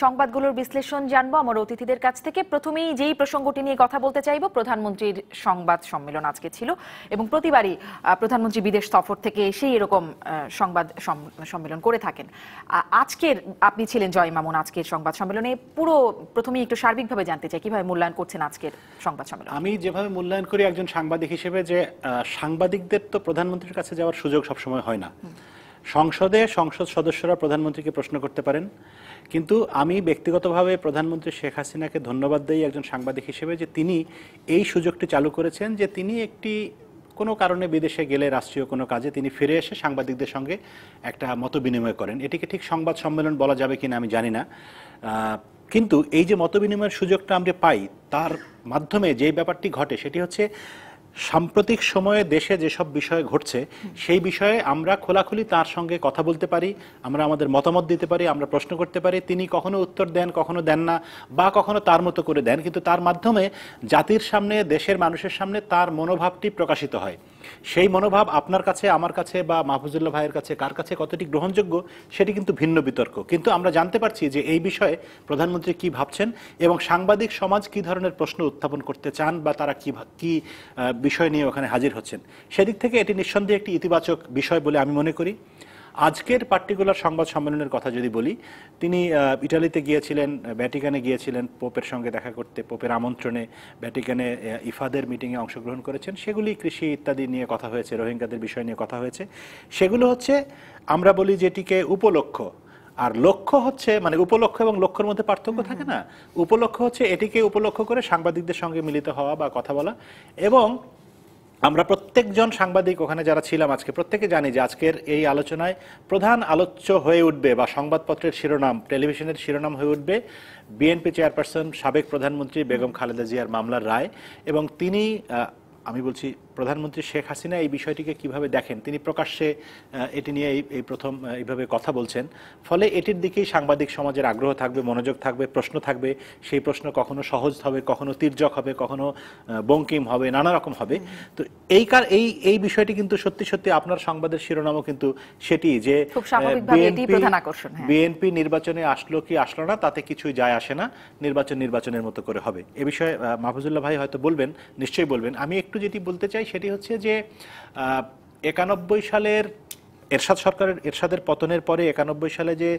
সংবাদগুলোর বিশ্লেষণ জানবো আমার অতিথিদের কাছ থেকে। প্রথমেই যেই প্রসঙ্গটি নিয়ে কথা বলতে চাইবো, প্রধানমন্ত্রীর সংবাদ সম্মেলন আজকে ছিল এবং প্রতিবারই প্রধানমন্ত্রী বিদেশ সফর থেকে এসেই এরকম সংবাদ সম্মেলন করে থাকেন। আজকের আপনি ছিলেন জয় মামুন আজকের সংবাদ সম্মেলনে, পুরো প্রথমেই একটু সার্বিকভাবে জানতে চাই কিভাবে মূল্যায়ন করছেন আজকের সংবাদ সম্মেলন। আমি যেভাবে মূল্যায়ন করি একজন সাংবাদিক হিসেবে, যে সাংবাদিকদের তো প্রধানমন্ত্রীর কাছে যাওয়ার সুযোগ সবসময় হয় না। সংসদ সদস্যরা প্রধানমন্ত্রীকে প্রশ্ন করতে পারেন, কিন্তু আমি ব্যক্তিগতভাবে প্রধানমন্ত্রী শেখ হাসিনাকে ধন্যবাদ দেই একজন সাংবাদিক হিসেবে যে তিনি এই সুযোগটি চালু করেছেন, যে তিনি কোনো কারণে বিদেশে গেলে রাষ্ট্রীয় কোনো কাজে তিনি ফিরে এসে সাংবাদিকদের সঙ্গে একটা মত বিনিময় করেন। এটিকে ঠিক সংবাদ সম্মেলন বলা যাবে কিনা আমি জানি না, কিন্তু এই যে মত বিনিময়ের সুযোগটা আমরা পাই, তার মাধ্যমে যে ব্যাপারটি ঘটে সেটি হচ্ছে সাম্প্রতিক সময়ে দেশে যেসব বিষয় ঘটছে সেই বিষয়ে আমরা খোলাখুলি তার সঙ্গে কথা বলতে পারি, আমরা আমাদের মতামত দিতে পারি, আমরা প্রশ্ন করতে পারি। তিনি কখনো উত্তর দেন, কখনো দেন না, বা কখনো তার মতো করে দেন, কিন্তু তার মাধ্যমে জাতির সামনে, দেশের মানুষের সামনে তার মনোভাবটি প্রকাশিত হয়। সেই মনোভাব আপনার কাছে, আমার কাছে, বা মাহফুজুল্লাহ ভাইয়ের কাছে, কার কাছে কতটি গ্রহণযোগ্য সেটি কিন্তু ভিন্ন বিতর্ক। কিন্তু আমরা জানতে পারছি যে এই বিষয়ে প্রধানমন্ত্রী কি ভাবছেন এবং সাংবাদিক সমাজ কি ধরনের প্রশ্ন উত্থাপন করতে চান, বা তারা কি বিষয় নিয়ে ওখানে হাজির হচ্ছেন। সেদিক থেকে এটি নিঃসন্দেহে একটি ইতিবাচক বিষয় বলে আমি মনে করি। আজকের পার্টিকুলার সংবাদ সম্মেলনের কথা যদি বলি, তিনি ইটালিতে গিয়েছিলেন, ভ্যাটিকানে গিয়েছিলেন পোপের সঙ্গে দেখা করতে, পোপের আমন্ত্রণে ভ্যাটিকানে ইফাদের মিটিংয়ে অংশগ্রহণ করেছেন। সেগুলি কৃষি ইত্যাদি নিয়ে কথা হয়েছে, রোহিঙ্গাদের বিষয় নিয়ে কথা হয়েছে। সেগুলো হচ্ছে আমরা বলি যেটিকে উপলক্ষ্য, আর লক্ষ্য হচ্ছে, মানে উপলক্ষ এবং লক্ষ্যের মধ্যে পার্থক্য থাকে না, উপলক্ষ হচ্ছে এটিকে উপলক্ষ করে সাংবাদিকদের সঙ্গে মিলিত হওয়া বা কথা বলা। এবং আমরা প্রত্যেকজন সাংবাদিক ওখানে যারা ছিলাম আজকে প্রত্যেকে জানি যে আজকের এই আলোচনায় প্রধান আলোচ্য হয়ে উঠবে, বা সংবাদপত্রের শিরোনাম, টেলিভিশনের শিরোনাম হয়ে উঠবে বিএনপি চেয়ারপারসন সাবেক প্রধানমন্ত্রী বেগম খালেদা জিয়ার মামলার রায়। এবং তিনি, আমি বলছি প্রধানমন্ত্রী শেখ হাসিনা এই বিষয়টিকে কিভাবে দেখেন, তিনি প্রকাশ্যে এটি নিয়ে এই প্রথম এইভাবে কথা বলছেন। ফলে এটির দিকেই সাংবাদিক সমাজের আগ্রহ থাকবে, মনোযোগ থাকবে, প্রশ্ন থাকবে। সেই প্রশ্ন কখনো সহজ হবে, কখনো তির্যক হবে, কখনো বঙ্কিম হবে, নানা রকম হবে। তো এই বিষয়টি কিন্তু সত্যি সত্যি আপনার সংবাদের শিরোনামও কিন্তু সেটি, যে বিএনপি নির্বাচনে আসলো কি আসলো না তাতে কিছুই যায় আসে না, নির্বাচনের মতো করে হবে। এ বিষয়ে মাহফুজুল্লাহ ভাই হয়তো বলবেন, নিশ্চয়ই বলবেন। আমি একটু যেটি বলতে চাই সেটি হচ্ছে যে 91 সালের এরশাদের পতনের পরে 91 সালে যে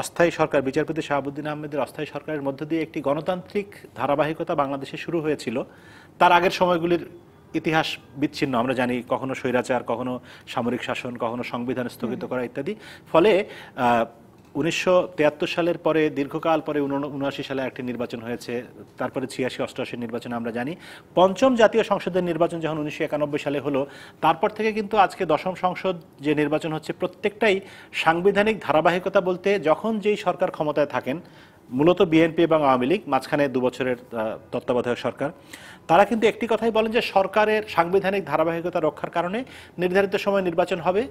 অস্থায়ী সরকার, বিচারপতি শাহাবুদ্দিন আহমেদের অস্থায়ী সরকারের মধ্য দিয়ে একটি গণতান্ত্রিক ধারাবাহিকতা বাংলাদেশে শুরু হয়েছিল। তার আগের সময়গুলির ইতিহাস বিচ্ছিন্ন, আমরা জানি কখনো স্বৈরাচার, কখনো সামরিক শাসন, কখনো সংবিধান স্থগিত করা ইত্যাদি। ফলে 1973 সালের পরে দীর্ঘকাল পরে 79 সালে একটি নির্বাচন হয়েছে, তারপরে 86-88 নির্বাচন আমরা জানি। পঞ্চম জাতীয় সংসদের নির্বাচন যখন 1991 সালে হলো, তারপর থেকে কিন্তু আজকে দশম সংসদ যে নির্বাচন হচ্ছে, প্রত্যেকটাই সাংবিধানিক ধারাবাহিকতা বলতে যখন যেই সরকার ক্ষমতায় থাকেন, মূলত বিএনপি এবং আওয়ামী লীগ, মাঝখানে 2 বছরের তত্ত্বাবধায়ক সরকার, তারা কিন্তু একটি কথাই বলেন যে সরকারের সাংবিধানিক ধারাবাহিকতা রক্ষার কারণে নির্ধারিত সময় নির্বাচন হবে,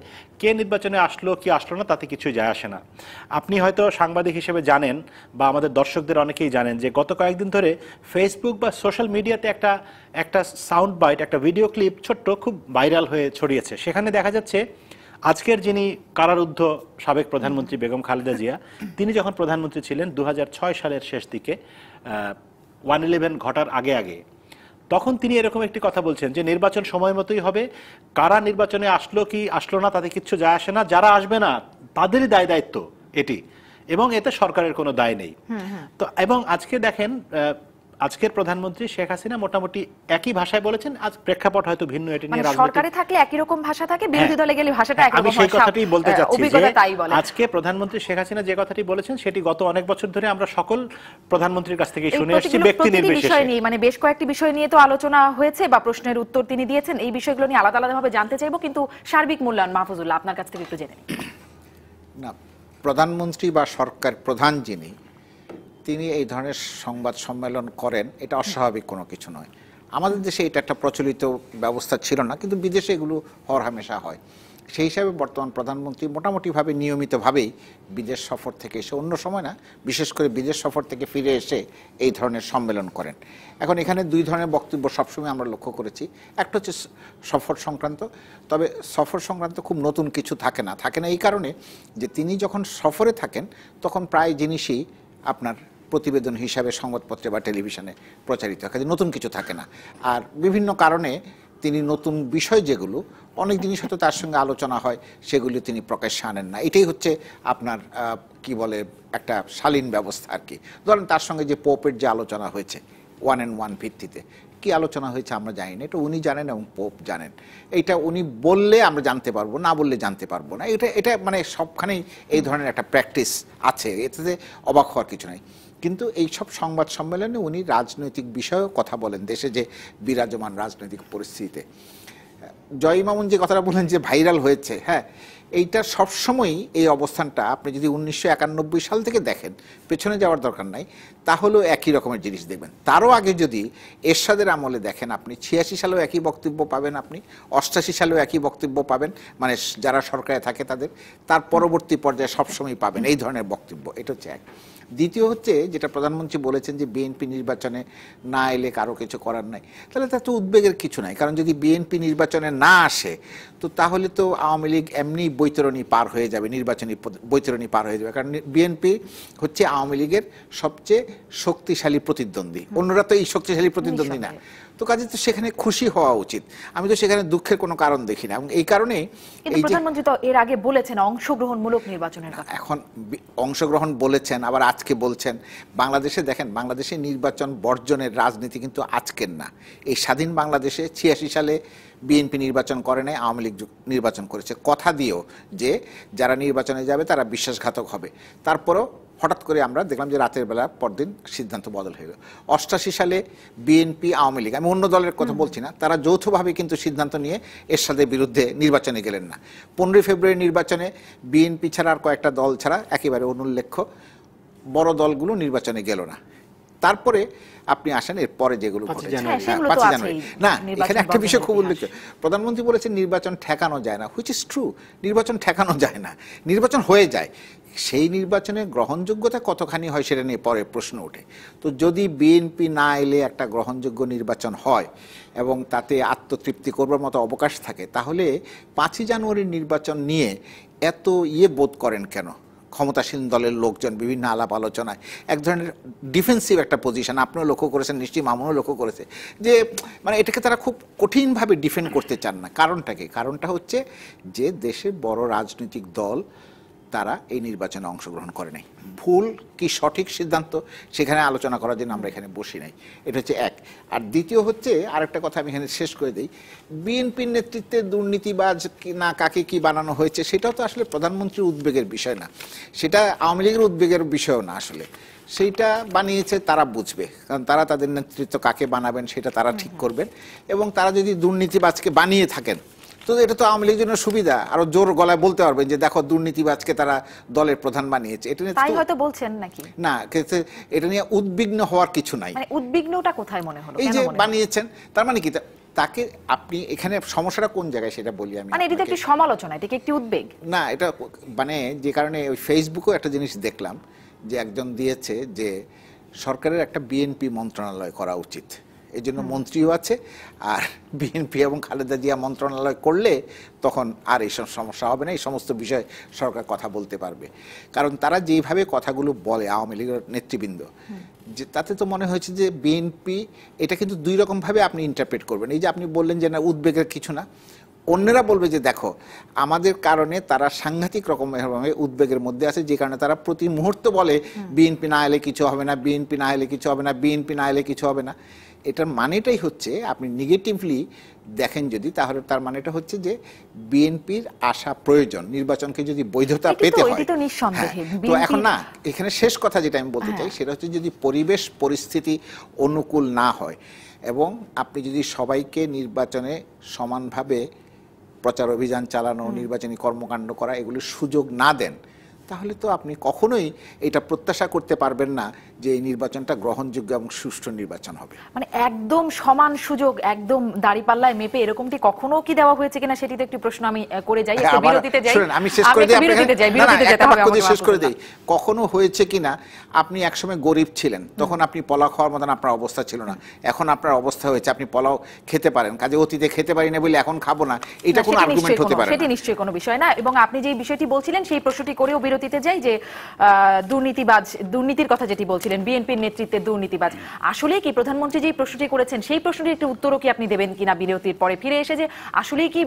কে নির্বাচনে আসলো কি আসলো না তাতে কিছুই যায় আসে না। আপনি হয়তো সাংবাদিক হিসেবে জানেন, বা আমাদের দর্শকদের অনেকেই জানেন, যে গত কয়েকদিন ধরে ফেসবুক বা সোশ্যাল মিডিয়াতে একটা সাউন্ড বাইট, একটা ভিডিও ক্লিপ ছোট্ট খুব ভাইরাল হয়ে ছড়িয়েছে। সেখানে দেখা যাচ্ছে আজকের যিনি কারারুদ্ধ সাবেক প্রধানমন্ত্রী বেগম খালেদা জিয়া, তিনি যখন প্রধানমন্ত্রী ছিলেন 2006 সালের শেষ দিকে, 1/11 ঘটার আগে, তখন তিনি এরকম একটি কথা বলছেন যে নির্বাচন সময় মতোই হবে, কারা নির্বাচনে আসলো কি আসলো না তাতে কিচ্ছু যায় আসে না, যারা আসবে না তাদেরই দায়িত্ব এটি, এবং এতে সরকারের কোনো দায় নেই। তো এবং আজকে দেখেন, আজকের প্রধানমন্ত্রী শেখ হাসিনা মোটামুটি একই ভাষায় বলেছেন। আজ প্রেক্ষাপট হয়তো ভিন্ন, এটি নিয়ে সরকারে থাকলে একই রকম ভাষা থাকে, বিরোধী দলে গেলে ভাষাটা একই রকম হয়। আমি সেই কথাটাই বলতে যাচ্ছি যে আজকে প্রধানমন্ত্রী শেখ হাসিনা যে কথাটি বলেছেন সেটি গত অনেক বছর ধরে আমরা সকল প্রধানমন্ত্রীর কাছ থেকে শুনে আসছি, ব্যক্তি নির্বিশেষে। মানে বেশ কয়েকটি বিষয় নিয়ে তো আলোচনা হয়েছে বা প্রশ্নের উত্তর তিনি দিয়েছেন, এই বিষয়গুলো নিয়ে আলাদা আলাদাভাবে জানতে চাইবো, কিন্তু সার্বিক মূল্যায়ন মাহফুজুল্লাহ আপনার কাছ থেকে একটু জেনে নিই। না, প্রধানমন্ত্রী বা সরকার প্রধান যিনি, তিনি এই ধরনের সংবাদ সম্মেলন করেন, এটা অস্বাভাবিক কোনো কিছু নয়। আমাদের দেশে এটা একটা প্রচলিত ব্যবস্থা ছিল না, কিন্তু বিদেশে এগুলো হরহামেশা হয়। সেই হিসাবে বর্তমান প্রধানমন্ত্রী মোটামুটিভাবে নিয়মিতভাবেই বিদেশ সফর থেকে এসে, অন্য সময় না, বিশেষ করে বিদেশ সফর থেকে ফিরে এসে এই ধরনের সম্মেলন করেন। এখন এখানে 2 ধরনের বক্তব্য সবসময় আমরা লক্ষ্য করেছি। একটা হচ্ছে সফর সংক্রান্ত, তবে সফর সংক্রান্ত খুব নতুন কিছু থাকে না এই কারণে যে তিনি যখন সফরে থাকেন তখন প্রায় জিনিসই আপনার প্রতিবেদন হিসাবে সংবাদপত্রে বা টেলিভিশনে প্রচারিত হয়, কাজে নতুন কিছু থাকে না। আর বিভিন্ন কারণে তিনি নতুন বিষয় যেগুলো অনেক জিনিস হয়তো তার সঙ্গে আলোচনা হয় সেগুলি তিনি প্রকাশ্যে আনেন না। এটাই হচ্ছে আপনার কি বলে একটা শালীন ব্যবস্থা আর কি। ধরেন তার সঙ্গে যে পোপের যে আলোচনা হয়েছে 1-on-1 ভিত্তিতে, কি আলোচনা হয়েছে আমরা জানি না, এটা উনি জানেন এবং পোপ জানেন। এইটা উনি বললে আমরা জানতে পারবো, না বললে জানতে পারবো না। এটা মানে সবখানেই এই ধরনের একটা প্র্যাকটিস আছে, এতে অবাক হওয়ার কিছু নাই। কিন্তু এই সব সংবাদ সম্মেলনে উনি রাজনৈতিক বিষয়েও কথা বলেন, দেশে যে বিরাজমান রাজনৈতিক পরিস্থিতিতে। জয় মামুন যে কথাটা বললেন যে ভাইরাল হয়েছে, হ্যাঁ, এইটা সবসময়ই এই অবস্থানটা আপনি যদি 1991 সাল থেকে দেখেন, পেছনে যাওয়ার দরকার নাই, তাহলেও একই রকমের জিনিস দেখবেন। তারও আগে যদি এরশাদের আমলে দেখেন, আপনি 86 সালেও একই বক্তব্য পাবেন, আপনি 88 সালেও একই বক্তব্য পাবেন, মানে যারা সরকারে থাকে তাদের। তার পরবর্তী পর্যায়ে সবসময় পাবেন এই ধরনের বক্তব্য। এটা হচ্ছে এক। দ্বিতীয় হচ্ছে যেটা প্রধানমন্ত্রী বলেছেন যে বিএনপি নির্বাচনে না এলে কারো কিছু করার নাই, তাহলে তার তো উদ্বেগের কিছু নাই। কারণ যদি বিএনপি নির্বাচনে না আসে তো তাহলে তো আওয়ামী লীগ এমনি বৈতরণী পার হয়ে যাবে, নির্বাচনী বৈতরণী পার হয়ে যাবে। কারণ বিএনপি হচ্ছে আওয়ামী লীগের সবচেয়ে শক্তিশালী প্রতিদ্বন্দ্বী, অন্যরা তো এই শক্তিশালী প্রতিদ্বন্দ্বী না। তো কাজে তো সেখানে খুশি হওয়া উচিত, আমি তো সেখানে দুঃখের কোনো কারণ দেখি না। এবং এই কারণে প্রধানমন্ত্রী তো এর আগে বলেছেন অংশগ্রহণমূলক নির্বাচনের কথা। এখন অংশগ্রহণ বলেছেন, আবার আজকে বলছেন। বাংলাদেশে দেখেন, বাংলাদেশে নির্বাচন বর্জনের রাজনীতি কিন্তু আজকের না। এই স্বাধীন বাংলাদেশে 86 সালে বিএনপি নির্বাচন করে নাই, আওয়ামী লীগ নির্বাচন করেছে, কথা দিয়েও যে যারা নির্বাচনে যাবে তারা বিশ্বাসঘাতক হবে। তারপরেও হঠাৎ করে আমরা দেখলাম যে রাতের বেলা পরদিন সিদ্ধান্ত বদল হয়ে গেল। 88 সালে বিএনপি আওয়ামী লীগ, আমি অন্য দলের কথা বলছি না, তারা যৌথভাবে কিন্তু সিদ্ধান্ত নিয়ে এরশাদের বিরুদ্ধে নির্বাচনে গেলেন না। 15 ফেব্রুয়ারি নির্বাচনে বিএনপি ছাড়া আর কয়েকটা দল ছাড়া একেবারে অনুল্লেখ্য বড় দলগুলো নির্বাচনে গেল না। তারপরে আপনি আসেন এর পরে যেগুলো ঘটেছে, 5 জানুয়ারি না, এখানে একটা বিষয় খুব উল্লেখ, প্রধানমন্ত্রী বলেছেন নির্বাচন ঠেকানো যায় না, হুইচ ইজ ট্রু। নির্বাচন ঠেকানো যায় না, নির্বাচন হয়ে যায়। সেই নির্বাচনের গ্রহণযোগ্যতা কতখানি হয় সেটা নিয়ে পরে প্রশ্ন ওঠে। তো যদি বিএনপি না এলে একটা গ্রহণযোগ্য নির্বাচন হয় এবং তাতে আত্মতৃপ্তি করবার মতো অবকাশ থাকে, তাহলে 5 জানুয়ারির নির্বাচন নিয়ে এত বোধ করেন কেন ক্ষমতাসীন দলের লোকজন বিভিন্ন আলাপ আলোচনায়? এক ধরনের ডিফেন্সিভ একটা পজিশন আপনিও লক্ষ্য করেছেন, নিশ্চয়ই মামুনও লক্ষ্য করেছে, যে মানে এটাকে তারা খুব কঠিনভাবে ডিফেন্ড করতে চান না। কারণটাকে, কারণটা হচ্ছে যে দেশের বড় রাজনৈতিক দল তারা এই নির্বাচনে অংশগ্রহণ করে নাই। ভুল কি সঠিক সিদ্ধান্ত সেখানে আলোচনা করার জন্য আমরা এখানে বসি নাই, এটা হচ্ছে এক। আর দ্বিতীয় হচ্ছে আরেকটা কথা আমি এখানে শেষ করে দিই, বিএনপির নেতৃত্বে দুর্নীতিবাজ না কাকে কি বানানো হয়েছে সেটাও তো আসলে প্রধানমন্ত্রীর উদ্বেগের বিষয় না, সেটা আওয়ামী লীগের উদ্বেগের বিষয়ও না। আসলে সেইটা বানিয়েছে তারা বুঝবে, কারণ তারা তাদের নেতৃত্ব কাকে বানাবেন সেটা তারা ঠিক করবেন। এবং তারা যদি দুর্নীতিবাজকে বানিয়ে থাকেন তো এটা তো আওয়ামী লীগের জন্য সুবিধা, আরো জোর গলায় বলতে পারবেন যে দেখো দুর্নীতিবাজকে তারা দলের প্রধান বানিয়েছে। এটা নিয়ে তাই হয়তো বলছেন নাকি? না, এটা নিয়ে উদ্বিগ্ন হওয়ার কিছু নাই। মানে উদ্বিগ্নটা কোথায় মনে হলো? এই যে বানিয়েছেন, তার মানে কি তাকে আপনি এখানে সমস্যাটা কোন জায়গায় সেটা বলি আমি। মানে এটা তো একটি সমালোচনা, এটা কি একটি উদ্বেগ না? এটা মানে যে কারণে ওই ফেসবুকেও একটা জিনিস দেখলাম যে একজন দিয়েছে যে সরকারের একটা বিএনপি মন্ত্রণালয় করা উচিত, এই জন্য মন্ত্রীও আছে, আর বিএনপি এবং খালেদা জিয়া মন্ত্রণালয় করলে তখন আর এইসব সমস্যা হবে না, এই সমস্ত বিষয়ে সরকার কথা বলতে পারবে। কারণ তারা যেইভাবে কথাগুলো বলে আওয়ামী লীগের নেতৃবৃন্দ, যে তাতে তো মনে হয়েছে যে বিএনপি, এটা কিন্তু দুই রকমভাবে আপনি ইন্টারপ্রেট করবেন। এই যে আপনি বললেন যে না উদ্বেগের কিছু না, অন্যরা বলবে যে দেখো আমাদের কারণে তারা সাংঘাতিক রকমের উদ্বেগের মধ্যে আছে, যে কারণে তারা প্রতি মুহূর্ত বলে বিএনপি না এলে কিছু হবে না, বিএনপি না এলে কিছু হবে না, বিএনপি না এলে কিছু হবে না। এটার মানেটাই হচ্ছে, আপনি নেগেটিভলি দেখেন যদি, তাহলে তার মানেটা হচ্ছে যে বিএনপির আশা প্রয়োজন, নির্বাচনকে যদি বৈধতা পেতে হয়। তো এখন না, এখানে শেষ কথা যেটা আমি বলতে চাই সেটা হচ্ছে যদি পরিবেশ পরিস্থিতি অনুকূল না হয় এবং আপনি যদি সবাইকে নির্বাচনে সমানভাবে প্রচার অভিযান চালানো, নির্বাচনী কর্মকাণ্ড করা এগুলির সুযোগ না দেন, তাহলে তো আপনি কখনোই এটা প্রত্যাশা করতে পারবেন না যে এই নির্বাচনটা গ্রহণযোগ্য এবং সুষ্ঠু নির্বাচন হবে। মানে একদম সমান সুযোগ, একদম দাঁড়িপাল্লায় মেপে এরকমটি কখনো কি দেওয়া হয়েছে কিনা সেটি তো একটি প্রশ্ন আমি করে যাই, একটু বিরতিতে যাই। আমি শেষ করে দিই, শেষ করে দিই, কখনো হয়েছে কিনা, আপনি একসময় গরিব ছিলেন, তখন আপনি পোলাও খাওয়ার মতন আপনার অবস্থা ছিল না, এখন আপনার অবস্থা হয়েছে আপনি পোলাও খেতে পারেন, কাজে অতীতে খেতে পারি না বলে এখন খাবো না, এটা কোনো আর্গুমেন্ট হতে পারে না। সেটি নিশ্চয়ই কোনো বিষয় না। এবং আপনি যে বিষয়টি বলছিলেন সেই প্রশ্নটি করেও বিরতি বিরতিতে যাই যে দুর্নীতির কথা যেটি বলছিলেন, বিএনপির নেতৃত্বে দুর্নীতিবাজ, আসলে কি প্রধানমন্ত্রী যে প্রশ্নটি করেছেন সেই প্রশ্নটির একটু উত্তরও কি আপনি দেবেন কিনা বিরতির পরে ফিরে এসে, যে আসলেই কি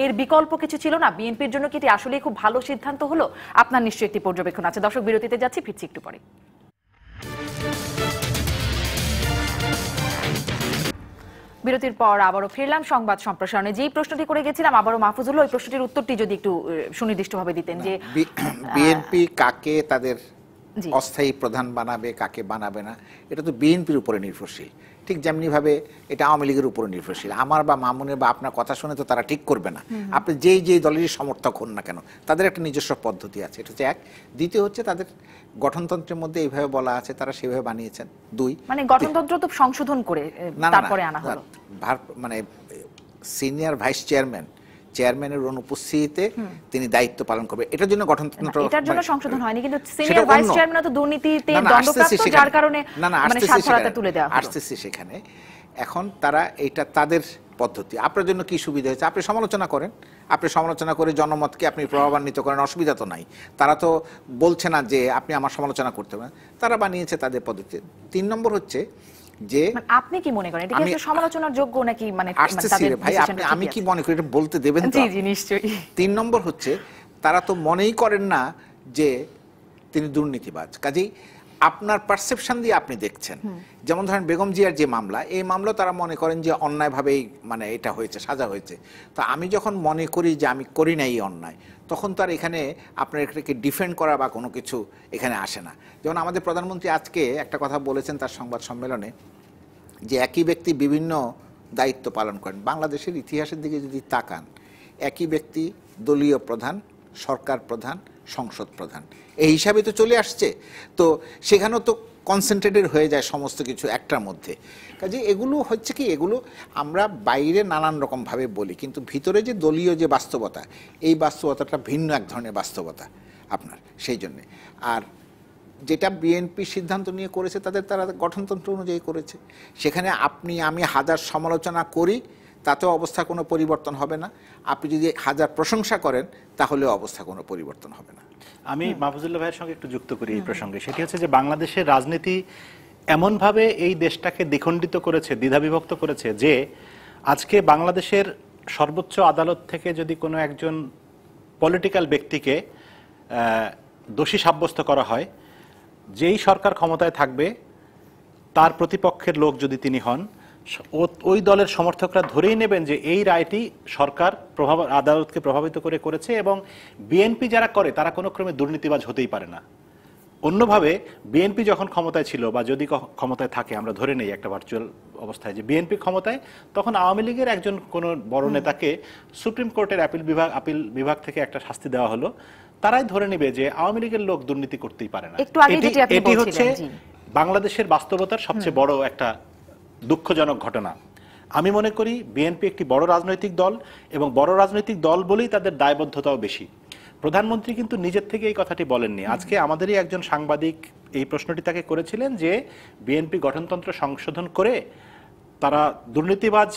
এর বিকল্প কিছু ছিল না, বিএনপির জন্য কি এটি আসলেই খুব ভালো সিদ্ধান্ত হলো? আপনার নিশ্চয়ই একটি পর্যবেক্ষণ আছে। দর্শক, বিরতিতে যাচ্ছি, ফিরছি একটু পরে। বিরতির পর আবারও ফিরলাম সংবাদ সম্প্রসারণে। যেই প্রশ্নটি করে গেছিলাম, আবারও মাহফুজুল্লাহ ওই প্রশ্নটির উত্তরটি যদি একটু সুনির্দিষ্টভাবে দিতেন, যে বিএনপি কাকে তাদের অস্থায়ী প্রধান বানাবে, কাকে বানাবে না, এটা তো বিএনপির উপরে নির্ভরশীল। ঠিক যেমনি ভাবে এটা আওয়ামী লীগের উপরে নির্ভরশীল। আমার বা মামুনের বা আপনার কথা শুনে তো তারা ঠিক করবে না। আপনি যেই দলেরই সমর্থক হন না কেন, তাদের একটা নিজস্ব পদ্ধতি আছে, এটা হচ্ছে এক। দ্বিতীয় হচ্ছে তাদের গঠনতন্ত্রের মধ্যে এইভাবে বলা আছে, তারা সেভাবে বানিয়েছেন। দুই, মানে গঠনতন্ত্র তো সংশোধন করে তারপরে আনা হলো। মানে সিনিয়র ভাইস চেয়ারম্যানের অনুপস্থিতিতে তিনি দায়িত্ব পালন করবে, এটার জন্য গঠনতন্ত্র, এটার জন্য সংশোধন হয়নি, কিন্তু সিনিয়র ভাইস চেয়ারম্যান তো দুর্নীতিতে দণ্ডপ্রাপ্ত, যার কারণে মানে সার্থকতা তুলে দেওয়া হলো। আসতেছি সেখানে। এখন তারা এটা তাদের পদ্ধতি। আপনার জন্য কি সুবিধা হয়েছে আপনি সমালোচনা করেন, আপনি সমালোচনা করে জনমতকে আপনি প্রভাবান্বিত করেন, অসুবিধা তো নাই। তারা তো বলছে না যে আপনি আমার সমালোচনা করতে পারেন, তারা বানিয়েছে তাদের পদ্ধতি। 3 নম্বর হচ্ছে যে আপনি কি মনে করেন এটা কি সমালোচনার যোগ্য নাকি? মানে ভাই আমি কি মনে করি এটা বলতে দেবেন তো? জি জি নিশ্চয়ই। 3 নম্বর হচ্ছে তারা তো মনেই করেন না যে তিনি দুর্নীতিবাজ, কাজেই আপনার পারসেপশন দিয়ে আপনি দেখছেন। যেমন ধরেন বেগম জিয়ার যে মামলা, এই মামলা তারা মনে করেন যে অন্যায়ভাবেই মানে এটা হয়েছে, সাজা হয়েছে। তো আমি যখন মনে করি যে আমি করি না এই অন্যায়, তখন তো আর এখানে আপনার এটাকে ডিফেন্ড করা বা কোনো কিছু এখানে আসে না। যেমন আমাদের প্রধানমন্ত্রী আজকে একটা কথা বলেছেন তার সংবাদ সম্মেলনে, যে একই ব্যক্তি বিভিন্ন দায়িত্ব পালন করেন। বাংলাদেশের ইতিহাসের দিকে যদি তাকান, একই ব্যক্তি দলীয় প্রধান, সরকার প্রধান, সংসদ প্রধান, এই হিসাবে তো চলে আসছে। তো সেখানেও তো কনসেন্ট্রেটেড হয়ে যায় সমস্ত কিছু একটার মধ্যে। কাজে এগুলো হচ্ছে কি, এগুলো আমরা বাইরে নানান রকমভাবে বলি, কিন্তু ভিতরে যে দলীয় যে বাস্তবতা, এই বাস্তবতাটা ভিন্ন এক ধরনের বাস্তবতা আপনার। সেই জন্যে আর যেটা বিএনপি সিদ্ধান্ত নিয়ে করেছে, তারা গঠনতন্ত্র অনুযায়ী করেছে। সেখানে আপনি আমি হাজার সমালোচনা করি, তাতেও অবস্থা কোনো পরিবর্তন হবে না। আপনি যদি হাজার প্রশংসা করেন, তাহলেও অবস্থা কোনো পরিবর্তন হবে না। আমি মাহফুজুল্লাহ ভাইয়ের সঙ্গে একটু যুক্ত করি এই প্রসঙ্গে। সেটি হচ্ছে যে বাংলাদেশের রাজনীতি এমনভাবে এই দেশটাকে দ্বিখণ্ডিত করেছে, দ্বিধাবিভক্ত করেছে, যে আজকে বাংলাদেশের সর্বোচ্চ আদালত থেকে যদি কোনো একজন পলিটিক্যাল ব্যক্তিকে দোষী সাব্যস্ত করা হয়, যেই সরকার ক্ষমতায় থাকবে তার প্রতিপক্ষের লোক যদি তিনি হন, ওই দলের সমর্থকরা ধরেই নেবেন যে এই রায়টি সরকার আদালতকে প্রভাবিত করে করেছে, এবং বিএনপি যারা করে তারা কোনো ক্রমে দুর্নীতিবাজ হতেই পারে না। অন্যভাবে বিএনপি যখন ক্ষমতায় ছিল বা যদি ক্ষমতায় থাকে, আমরা ধরে নেই একটা ভার্চুয়াল অবস্থায় যে বিএনপি ক্ষমতায়, তখন আওয়ামী লীগের একজন কোনো বড় নেতাকে সুপ্রিম কোর্টের আপিল বিভাগ থেকে একটা শাস্তি দেওয়া হলো, তারাই ধরে নেবে যে আওয়ামী লীগের লোক দুর্নীতি করতেই পারে না। এটি হচ্ছে বাংলাদেশের বাস্তবতার সবচেয়ে বড় একটা দুঃখজনক ঘটনা। আমি মনে করি বিএনপি একটি বড় রাজনৈতিক দল, এবং বড় রাজনৈতিক দল বলেই তাদের দায়বদ্ধতাও বেশি। প্রধানমন্ত্রী কিন্তু নিজের থেকে এই কথাটি বলেননি। আজকে আমাদেরই একজন সাংবাদিক এই প্রশ্নটি তাকে করেছিলেন যে বিএনপি গঠনতন্ত্র সংশোধন করে তারা দুর্নীতিবাজ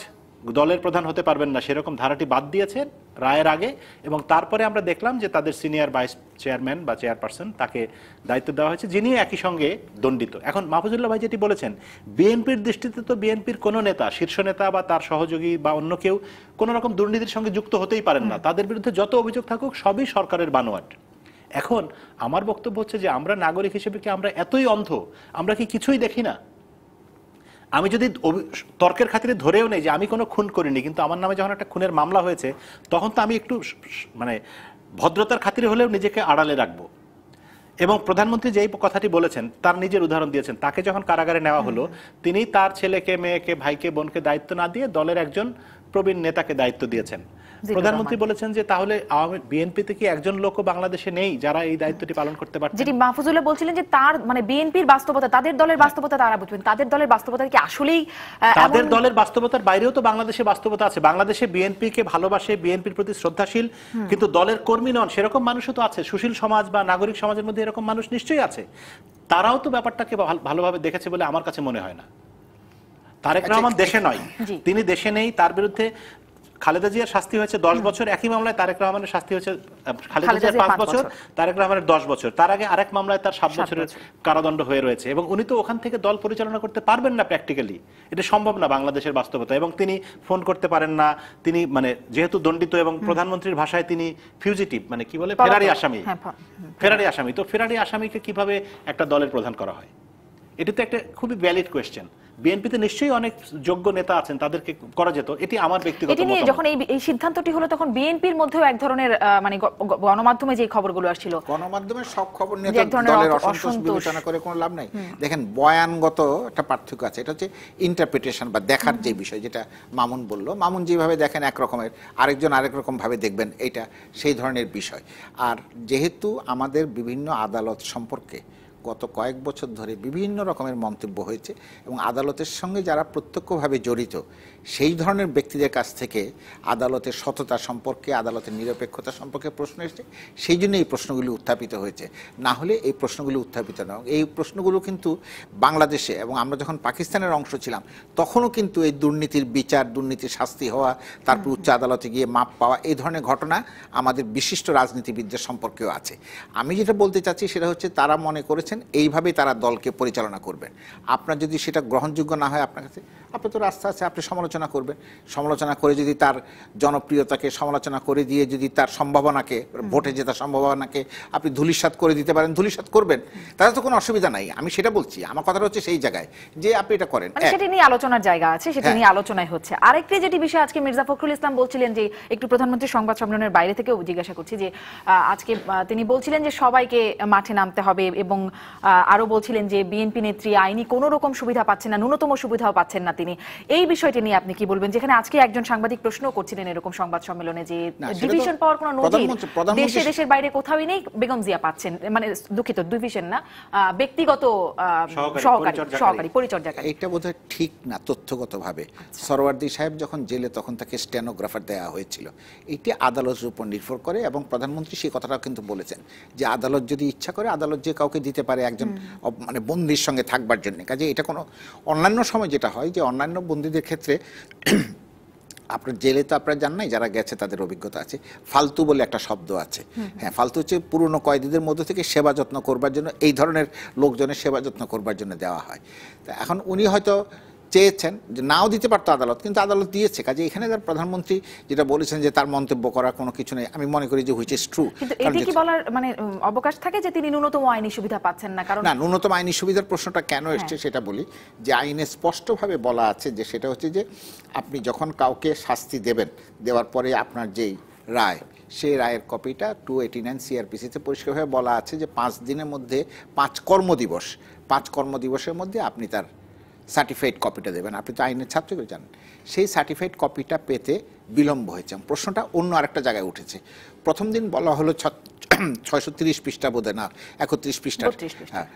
দলের প্রধান হতে পারবেন না, সেরকম ধারাটি বাদ দিয়েছেন রায়ের আগে, এবং তারপরে আমরা দেখলাম যে তাদের সিনিয়র ভাইস চেয়ারম্যান বা চেয়ারপারসন তাকে দায়িত্ব দেওয়া হয়েছে, যিনি একই সঙ্গে দণ্ডিত। এখন মাহফুজুল্লাহ ভাই যেটি বলেছেন, বিএনপির দৃষ্টিতে তো বিএনপির কোনো নেতা, শীর্ষ নেতা বা তার সহযোগী বা অন্য কেউ কোনো রকম দুর্নীতির সঙ্গে যুক্ত হতেই পারেন না। তাদের বিরুদ্ধে যত অভিযোগ থাকুক সবই সরকারের বানোয়াট। এখন আমার বক্তব্য হচ্ছে যে আমরা নাগরিক হিসেবে কি আমরা এতই অন্ধ, আমরা কি কিছুই দেখি না? আমি যদি তর্কের খাতিরে ধরেও নেই যে আমি কোনো খুন করিনি, কিন্তু আমার নামে যখন একটা খুনের মামলা হয়েছে, তখন তো আমি একটু মানে ভদ্রতার খাতিরে হলেও নিজেকে আড়ালে রাখবো। এবং প্রধানমন্ত্রী যেই কথাটি বলেছেন তার নিজের উদাহরণ দিয়েছেন, তাকে যখন কারাগারে নেওয়া হলো, তিনি তার ছেলেকে, মেয়েকে, ভাইকে, বোনকে দায়িত্ব না দিয়ে দলের একজন প্রবীণ নেতাকে দায়িত্ব দিয়েছেন। প্রধানমন্ত্রী বলেছেন যে তাহলে বিএনপিতে কি একজন লোকও বাংলাদেশে নেই যারা এই দায়িত্বটি পালন করতে পারছেন? যেটি মাহফুজুল্লাহ বলছিলেন যে তার মানে বিএনপির বাস্তবতা, তাদের দলের বাস্তবতা তারা বুঝবেন, তাদের দলের বাস্তবতা কি আসলেই তাদের দলের বাস্তবতার বাইরেও তো বাংলাদেশে বাস্তবতা আছে। বাংলাদেশে বিএনপিকে ভালোবাসে, বিএনপির প্রতি শ্রদ্ধাশীল, কিন্তু দলের কর্মী নন সেরকম মানুষও তো আছে। সুশীল সমাজ বা নাগরিক সমাজের মধ্যে এরকম মানুষ নিশ্চয়ই আছে। তারাও তো ব্যাপারটাকে ভালোভাবে দেখেছে বলে আমার কাছে মনে হয় না। তারেক রহমান দেশে নয়, তিনি দেশে নেই, তার বিরুদ্ধে খালেদা জিয়ার শাস্তি হয়েছে 10 বছর, একই মামলায় তারেক রহমানের শাস্তি হয়েছে খালেদা জিয়ার 5 বছর, তারেক রহমানের 10 বছর। তার আগে আরেক মামলায় তার 7 বছরের কারাদণ্ড হয়ে রয়েছে, এবং উনি তো ওখান থেকে দল পরিচালনা করতে পারবেন না, প্র্যাকটিক্যালি এটা সম্ভব না বাংলাদেশের বাস্তবতা। এবং তিনি ফোন করতে পারেন না, তিনি মানে যেহেতু দণ্ডিত এবং প্রধানমন্ত্রীর ভাষায় তিনি ফিউজিটিভ, মানে কি বলে, ফেরারি আসামি। ফেরারি আসামি, তো ফেরারি আসামিকে কিভাবে একটা দলের প্রধান করা হয়? এটা তো একটা খুবই ভ্যালিড কোয়েশ্চেন। বিএনপিতে নিশ্চয়ই অনেক যোগ্য নেতা আছেন, তাদেরকে করা যেত। এটি আমার ব্যক্তিগত মতামত। যখন এই সিদ্ধান্তটি হলো তখন বিএনপির মধ্যেও এক ধরনের মানে গণমাধ্যমে যে খবরগুলো আসছিল, গণমাধ্যমের সব খবর নিয়ে দলের অসন্তোষ বিবেচনা করে কোনো লাভ নাই। দেখেন, বয়ানগত একটা পার্থক্য আছে, এটা হচ্ছে ইন্টারপ্রিটেশন বা দেখার যে বিষয়, যেটা মামুন বলল। মামুন যেভাবে দেখেন এক রকমের, আরেকজন আরেক রকম ভাবে দেখবেন, এইটা সেই ধরনের বিষয়। আর যেহেতু আমাদের বিভিন্ন আদালত সম্পর্কে গত কয়েক বছর ধরে বিভিন্ন রকমের মন্তব্য হয়েছে এবং আদালতের সঙ্গে যারা প্রত্যক্ষভাবে জড়িত সেই ধরনের ব্যক্তিদের কাছ থেকে আদালতের সততা সম্পর্কে, আদালতের নিরপেক্ষতা সম্পর্কে প্রশ্ন এসেছে, সেই জন্য এই প্রশ্নগুলি উত্থাপিত হয়েছে। না হলে এই প্রশ্নগুলি উত্থাপিত নয়। এই প্রশ্নগুলো কিন্তু বাংলাদেশে এবং আমরা যখন পাকিস্তানের অংশ ছিলাম তখনও কিন্তু এই দুর্নীতির বিচার, দুর্নীতির শাস্তি হওয়া, তারপর উচ্চ আদালতে গিয়ে মাপ পাওয়া, এই ধরনের ঘটনা আমাদের বিশিষ্ট রাজনীতিবিদদের সম্পর্কেও আছে। আমি যেটা বলতে চাচ্ছি সেটা হচ্ছে, তারা মনে করেছেন এইভাবেই তারা দলকে পরিচালনা করবেন। আপনার যদি সেটা গ্রহণযোগ্য না হয় আপনার কাছে, আপনার তো রাস্তা আছে, আপনি সমালোচনা করবেন। সমালোচনা করে যদি তার জনপ্রিয়তাকে সমালোচনা করে দিয়ে যদি তার সম্ভাবনাকে, ভোটে জেতার সম্ভাবনাকে আপনি ধূলিসাৎ করে দিতে পারেন, ধূলিসাৎ করবেন, তাহলে তো কোনো অসুবিধা নাই। আমি সেটা বলছি, আমার কথাটা হচ্ছে সেই জায়গায় যে আপনি এটা করেন, সেটা নিয়ে আলোচনার জায়গা আছে, সেটা নিয়ে আলোচনায় হচ্ছে। আরেকটি যেটি বিষয় আজকে মির্জা ফখরুল ইসলাম বলছিলেন, যে একটু প্রধানমন্ত্রীর সংবাদ সম্মেলনের বাইরে থেকেও জিজ্ঞাসা করছি, যে আজকে তিনি বলছিলেন যে সবাইকে মাঠে নামতে হবে, এবং আরো বলছিলেন যে বিএনপি নেত্রী আইনি কোনো রকম সুবিধা পাচ্ছেন না, ন্যূনতম সুবিধাও পাচ্ছেন না তিনি। এই বিষয়টি নিয়ে আপনি কি বলবেন? যেখানে আজকে একজন সাংবাদিক প্রশ্ন করছিলেন এরকম সংবাদ সম্মেলনে যে ডিভিশন পাওয়ার কোনো নজির দেশের বাইরে কোথাওই নেই, বেগম জিয়া পাচ্ছেন, মানে দুঃখিত, ডিভিশন না, ব্যক্তিগত সহকারী পরিচর্যাকারী। এটা বোধহয় ঠিক না তথ্যগতভাবে। সরওয়ার্দী সাহেব যখন জেলে, তখন তাকে স্টেনোগ্রাফার দেওয়া হয়েছিল। এটি আদালতের উপর নির্ভর করে, এবং প্রধানমন্ত্রী সেই কথাটাও কিন্তু বলেছেন যে আদালত যদি ইচ্ছা করে আদালত যে কাউকে দিতে পারে একজন মানে বন্দির সঙ্গে থাকবার জন্য। কাজে এটা কোনো অন্যান্য সময় যেটা হয় যে অন্যান্য বন্দীদের ক্ষেত্রে আপনার জেলে তো আপনারা জান নাই, যারা গেছে তাদের অভিজ্ঞতা আছে, ফালতু বলে একটা শব্দ আছে। হ্যাঁ, ফালতু হচ্ছে পুরনো কয়েদিদের মধ্যে থেকে সেবা যত্ন করবার জন্য, এই ধরনের লোকজনের সেবা যত্ন করবার জন্য দেওয়া হয়। তা এখন উনি হয়তো চেয়েছেন যে নাও দিতে পারতো আদালত, কিন্তু আদালত দিয়েছে। কাজে এখানে তার প্রধানমন্ত্রী যেটা বলেছেন যে তার মন্তব্য করার কোনো কিছু নেই, আমি মনে করি যে হুইচ ইজ ট্রু। কিন্তু এতে কি বলার মানে অবকাশ থাকে যে তিনি ন্যূনতম আইনি সুবিধা পাচ্ছেন না? কারণ না, ন্যূনতম আইনি সুবিধার প্রশ্নটা কেন এসছে সেটা বলি, যে আইনে স্পষ্টভাবে বলা আছে যে সেটা হচ্ছে যে আপনি যখন কাউকে শাস্তি দেবেন, দেওয়ার পরে আপনার যেই রায়, সেই রায়ের কপিটা 289 সিআরপিসিতে পরিষ্কারভাবে বলা আছে যে 5 দিনের মধ্যে 5 কর্মদিবসের মধ্যে আপনি তার সার্টিফাইড কপিটা দেবেন। আপনি তো আইনের ছাত্র করে জানেন, সেই সার্টিফাইড কপিটা পেতে বিলম্ব হয়েছে। প্রশ্নটা অন্য আরেকটা জায়গায় উঠেছে। প্রথম দিন বলা হলো 630 পৃষ্ঠা বোধহয়, না 31 পৃষ্ঠা, হ্যাঁ,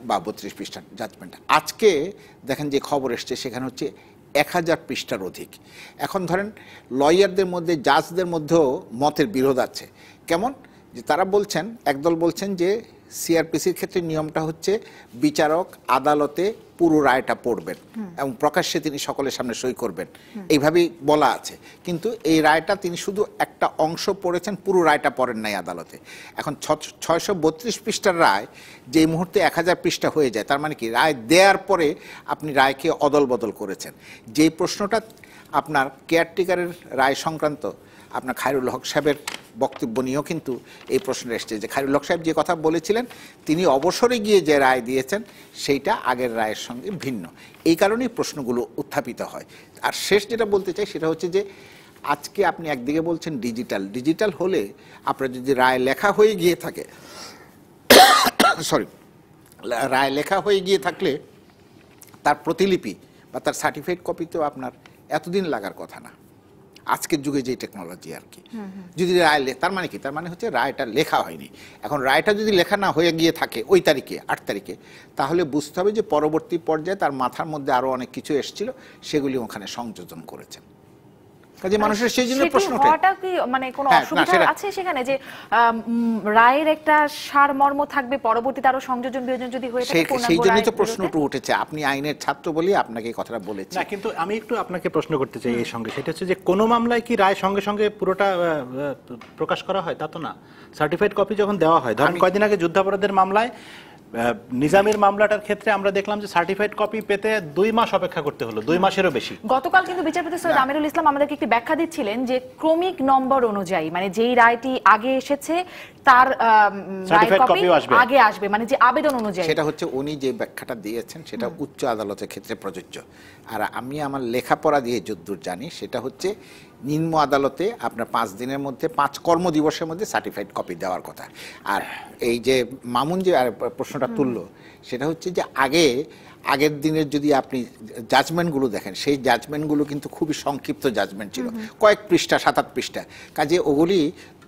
বা 32 পৃষ্ঠার জাজমেন্ট। আজকে দেখেন যে খবর এসছে সেখানে হচ্ছে 1000 পৃষ্ঠার অধিক। এখন ধরেন লয়ারদের মধ্যে, জাজদের মধ্যেও মতের বিরোধ আছে। কেমন? যে তারা বলছেন, একদল বলছেন যে সিআরপিসির ক্ষেত্রে নিয়মটা হচ্ছে বিচারক আদালতে পুরো রায়টা পড়বেন এবং প্রকাশ্যে তিনি সকলের সামনে সই করবেন, এইভাবেই বলা আছে। কিন্তু এই রায়টা তিনি শুধু একটা অংশ পড়েছেন, পুরো রায়টা পড়েন নাই আদালতে। এখন 632 পৃষ্ঠার রায় যে মুহূর্তে 1000 পৃষ্ঠা হয়ে যায়, তার মানে কি রায় দেওয়ার পরে আপনি রায়কে অদল বদল করেছেন। যেই প্রশ্নটা আপনার কেয়ারটেকারের রায় সংক্রান্ত, আপনার খায়রুল হক সাহেবের বক্তব্য নিয়েও কিন্তু এই প্রশ্ন এসছে, যে খায়রুল হক সাহেব যে কথা বলেছিলেন তিনি অবসরে গিয়ে যে রায় দিয়েছেন সেইটা আগের রায়ের সঙ্গে ভিন্ন। এই কারণেই প্রশ্নগুলো উত্থাপিত হয়। আর শেষ যেটা বলতে চাই সেটা হচ্ছে যে আজকে আপনি একদিকে বলছেন ডিজিটাল হলে আপনার যদি রায় লেখা হয়ে গিয়ে থাকে, রায় লেখা হয়ে গিয়ে থাকলে তার প্রতিলিপি বা তার সার্টিফাইড কপি তো আপনার এতদিন লাগার কথা না, আজকের যুগে যে টেকনোলজি আর কি। যদি রায়, তার মানে কি, তার মানে হচ্ছে রায়টা লেখা হয়নি। এখন রায়টা যদি লেখা না হয়ে গিয়ে থাকে ওই তারিখে, 8 তারিখে, তাহলে বুঝতে হবে যে পরবর্তী পর্যায়ে তার মাথার মধ্যে আরও অনেক কিছু এসেছিল, সেগুলি ওখানে সংযোজন করেছেন। কাজে মানুষের সেই জন্য সেটি প্রশ্ন ওঠে। হওয়াটা কি মানে কোনো হ্যাঁ, না, অসুবিধা সেটা- আছে সেখানে যে রায়ের একটা সারমর্ম থাকবে, পরবর্তীতে আরো সংযোজন বিয়োজন যদি হয়ে থাকে সেই জন্যই তো রায়ের প্রশ্নটা বিরুদ্ধে? উঠেছে। আপনি আইনের ছাত্র বলে আপনাকে এই কথাটা বলেছি। না, কিন্তু আমি একটু আপনাকে প্রশ্ন করতে চাই এই সঙ্গে, সেটা হচ্ছে যে কোনো মামলায় কি রায় সঙ্গে সঙ্গে পুরোটা প্রকাশ করা হয়? তা তো না। সার্টিফাইড কপি যখন দেওয়া হয়, ধরেন কয়দিন আগে যুদ্ধাপরাধের মামলায় নিজামের মামলাটার ক্ষেত্রে আমরা দেখলাম যে সার্টিফাইড কপি পেতে 2 মাস অপেক্ষা করতে হলো, 2 মাসেরও বেশি। গতকাল কিন্তু বিচারপতি সৈয়দ আমিরুল ইসলাম আমাদেরকে একটি ব্যাখ্যা দিচ্ছিলেন যে ক্রমিক নম্বর অনুযায়ী, মানে যেই রায়টি আগে এসেছে তার রায়ের Certified কপি copy-ও আসবে। আগে আসবে, মানে যে আবেদন অনুযায়ী। সেটা হচ্ছে উনি যে ব্যাখ্যাটা দিয়েছেন সেটা উচ্চ আদালতের ক্ষেত্রে প্রযোজ্য। আর আমি আমার লেখাপড়া দিয়ে যদ্দূর জানি সেটা হচ্ছে নিম্ন আদালতে আপনার 5 দিনের মধ্যে 5 কর্মদিবসের মধ্যে সার্টিফাইড কপি দেওয়ার কথা। আর এই যে মামুন যে প্রশ্নটা তুললো সেটা হচ্ছে যে আগের দিনের যদি আপনি জাজমেন্টগুলো দেখেন, সেই জাজমেন্টগুলো কিন্তু খুবই সংক্ষিপ্ত জাজমেন্ট ছিল, কয়েক পৃষ্ঠা, 7-8 পৃষ্ঠা। কাজে ওগুলি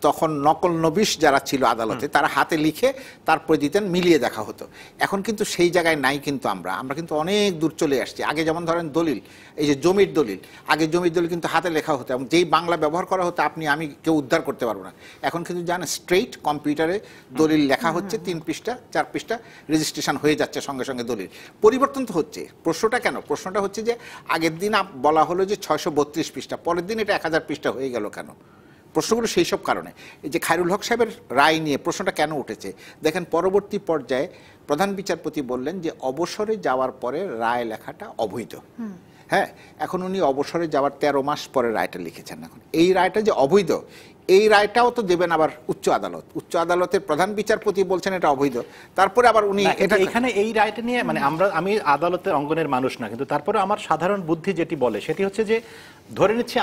তখন নকল নবিশ যারা ছিল আদালতে তারা হাতে লিখে তারপরে দিতেন, মিলিয়ে দেখা হতো। এখন কিন্তু সেই জায়গায় নাই, কিন্তু আমরা কিন্তু অনেক দূর চলে আসছি। আগে যেমন ধরেন দলিল, এই যে জমির দলিল, আগে জমির দলিল কিন্তু হাতে লেখা হতো এবং যেই বাংলা ব্যবহার করা হতো আমি কেউ উদ্ধার করতে পারবো না। এখন কিন্তু জানেন স্ট্রেইট কম্পিউটারে দলিল লেখা হচ্ছে, 3 পৃষ্ঠা 4 পৃষ্ঠা রেজিস্ট্রেশন হয়ে যাচ্ছে সঙ্গে সঙ্গে দলিল। পরিবর্তন তো হচ্ছে। প্রশ্নটা কেন? প্রশ্নটা হচ্ছে যে আগের দিন বলা হলো যে 632 পৃষ্ঠা, পরের দিন এটা 1000 পৃষ্ঠা হয়ে গেল কেন? প্রশ্নগুলো সেই সব কারণে। এই যে খায়রুল হক সাহেবের রায় নিয়ে প্রশ্নটা কেন উঠেছে দেখেন, পরবর্তী পর্যায়ে প্রধান বিচারপতি বললেন যে অবসরে যাওয়ার পরে রায় লেখাটা অবৈধ। হ্যাঁ, এখন উনি অবসরে যাওয়ার 13 মাস পরে রায়টা লিখেছেন। এখন এই রায়টা যে অবৈধ, এই রায়টাও তো দেবেন আবার উচ্চ আদালত। উচ্চ আদালতের প্রধান বিচারপতি বলছেন এটা অবৈধ, তারপরে আবার উনি এটা এখানে এই রায়টা নিয়ে মানে আমি আদালতের অঙ্গনের মানুষ না, কিন্তু তারপরে আমার সাধারণ বুদ্ধি যেটি বলে সেটি হচ্ছে যে ধরে নিচ্ছে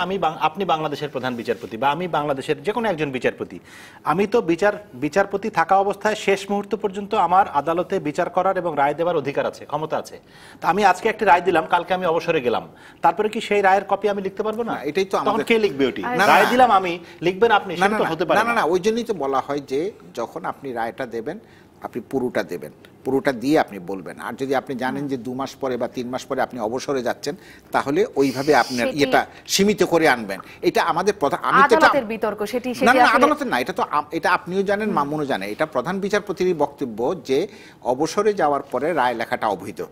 আপনি বাংলাদেশের প্রধান বিচারপতি বা আমি বাংলাদেশের যে কোনো একজন বিচারপতি, আমি তো বিচারপতি থাকা অবস্থায় শেষ মুহূর্ত পর্যন্ত আমার আদালতে বিচার করার এবং রায় দেওয়ার অধিকার আছে, ক্ষমতা আছে। তা আমি আজকে একটা রায় দিলাম, কালকে আমি অবসরে গেলাম, তারপরে কি সেই রায়ের কপি আমি লিখতে পারবো না? এটাই তো তখন কে লিখবে ওটি? না, রায় দিলাম আমি, লিখবেন আপনি, সেটা তো হতে পারে না। ওই জন্যই তো বলা হয় যে যখন আপনি রায়টা দেবেন আপনি পুরোটা দেবেন, পুরোটা দিয়ে আপনি বলবেন। আর যদি আপনি জানেন যে 2 মাস পরে বা 3 মাস পরে আপনি অবসরে যাচ্ছেন, তাহলে ওইভাবে আপনার এটা সীমিত করে আনবেন। এটা আমাদের আমি তো আদালতের বিতর্ক, সেটি না আসলে আদালতের না, এটা আপনিও জানেন, মামুনও জানে। এটা প্রধান বিচারপতির বক্তব্য যে অবসরে যাওয়ার পরে রায় লেখাটা অবৈধ।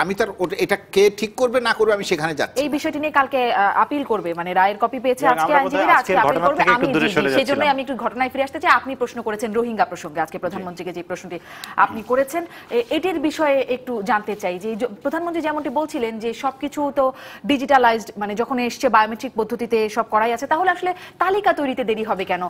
আমি তার এটা কে ঠিক করবে না করবে আমি সেখানে যাচ্ছি। এই বিষয়টি নিয়ে কালকে আপিল করবে, মানে রায়ের কপি পেয়েছে আমরা আজকে আইনজীবীরা, আজকে আপিল ঘটনা করবে। থেকে একটু দূরে চলে সেই জন্য যাচ্ছিলাম। আমি একটু ঘটনায় ফিরে আসতে চাই। আপনি প্রশ্ন করেছেন রোহিঙ্গা প্রসঙ্গে, আজকে প্রধানমন্ত্রীকে যে প্রশ্নটি আপনি করেছেন এটির বিষয়ে একটু জানতে চাই যে প্রধানমন্ত্রী যেমনটি বলছিলেন যে সবকিছু তো ডিজিটালাইজড, মানে যখন এসছে বায়োমেট্রিক পদ্ধতিতে সব করাই আছে, তাহলে আসলে তালিকা তৈরিতে দেরি হবে কেন?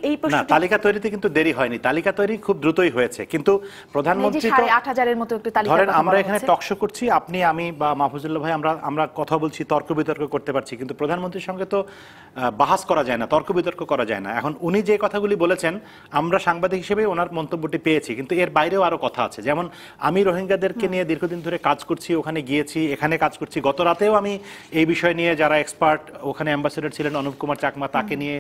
এই প্রশ্ন। না, তালিকা তৈরিতে কিন্তু দেরি হয়নি, তালিকা তৈরি খুব দ্রুতই হয়েছে। কিন্তু প্রধানমন্ত্রী তো 8,500-এর মতো একটু তালিকা, ধরেন আমরা এখানে টকশো করছি, আপনি আমি বা মাহফুজুল্লাহ ভাই আমরা কথা বলছি, তর্ক বিতর্ক করতে পারছি, কিন্তু প্রধানমন্ত্রীর সঙ্গে তো বাহাস করা যায় না, তর্ক বিতর্ক করা যায় না। এখন উনি যে কথাগুলি বলেছেন আমরা সাংবাদিক হিসেবে ওনার মন্তব্যটি পেয়েছি, কিন্তু এর বাইরেও আরো কথা আছে। যেমন আমি রোহিঙ্গাদেরকে নিয়ে দীর্ঘদিন ধরে কাজ করছি, ওখানে গিয়েছি, এখানে কাজ করছি। গত রাতেও আমি এই বিষয় নিয়ে যারা এক্সপার্ট, ওখানে অ্যাম্বাসেডর ছিলেন অনুপ কুমার চাকমা, তাকে নিয়ে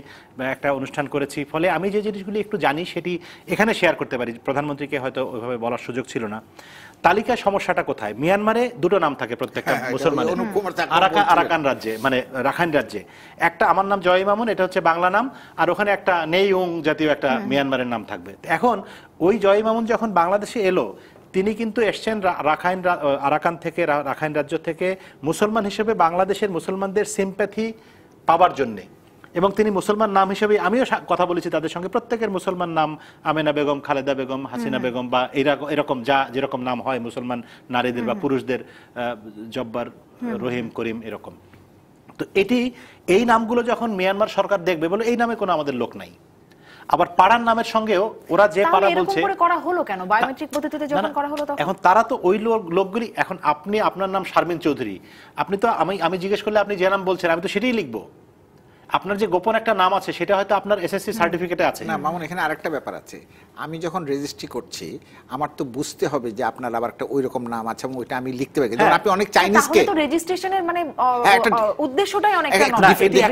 একটা অনুষ্ঠান করেছি। ফলে আমি যে জিনিসগুলি একটু জানি সেটি এখানে শেয়ার করতে পারি, প্রধানমন্ত্রীকে হয়তো ওইভাবে বলার সুযোগ ছিল না। তালিকায় সমস্যাটা কোথায়? মিয়ানমারে 2টো নাম থাকে প্রত্যেকটা মুসলমানের, আরাকান রাজ্যে, মানে রাখাইন রাজ্যে। একটা আমার নাম জয় মামুন, এটা হচ্ছে বাংলা নাম, আর ওখানে একটা নেইউং জাতীয় একটা মিয়ানমারের নাম থাকবে। এখন ওই জয় মামুন যখন বাংলাদেশে এলো, তিনি কিন্তু এসছেন আরাকান থেকে, রাখাইন রাজ্য থেকে, মুসলমান হিসেবে বাংলাদেশের মুসলমানদের সিম্প্যাথি পাওয়ার জন্যে। এবং তিনি মুসলমান নাম হিসেবে, আমিও কথা বলেছি তাদের সঙ্গে, প্রত্যেকের মুসলমান নাম আমেনা বেগম, খালেদা বেগম, হাসিনা বেগম বা এরকম যেরকম নাম হয় মুসলমান নারীদের বা পুরুষদের, জব্বার, রহিম, করিম, এরকম। তো এই নামগুলো যখন মিয়ানমার সরকার দেখবে, বলে এই নামে কোনো আমাদের লোক নাই। আবার পাড়ার নামের সঙ্গেও ওরা যে পাড়া বলছে, করা হলো কেন বায়োমেট্রিক পদ্ধতিতে যখন করা হলো তখন? এখন তারা তো ওই লোকগুলি, এখন আপনার নাম শারমিন চৌধুরী, আপনি তো আমি জিজ্ঞেস করলে আপনি যে নাম বলছেন আমি তো সেটাই লিখবো। আপনার যে গোপন একটা নাম আছে সেটা হয়তো আপনার এসএসসি সার্টিফিকেটে আছে। না মামুন, এখানে আরেকটা ব্যাপার আছে। আমি যখন রেজিস্ট্রি করছি আমার তো বুঝতে হবে যে আপনার আবার একটা ওই রকম নাম আছে এবং ওইটা আমি লিখতে পারি। যেমন আপনি অনেক চাইনিজকে, তাহলে তো রেজিস্ট্রেশনের মানে উদ্দেশ্যটাই অনেকটা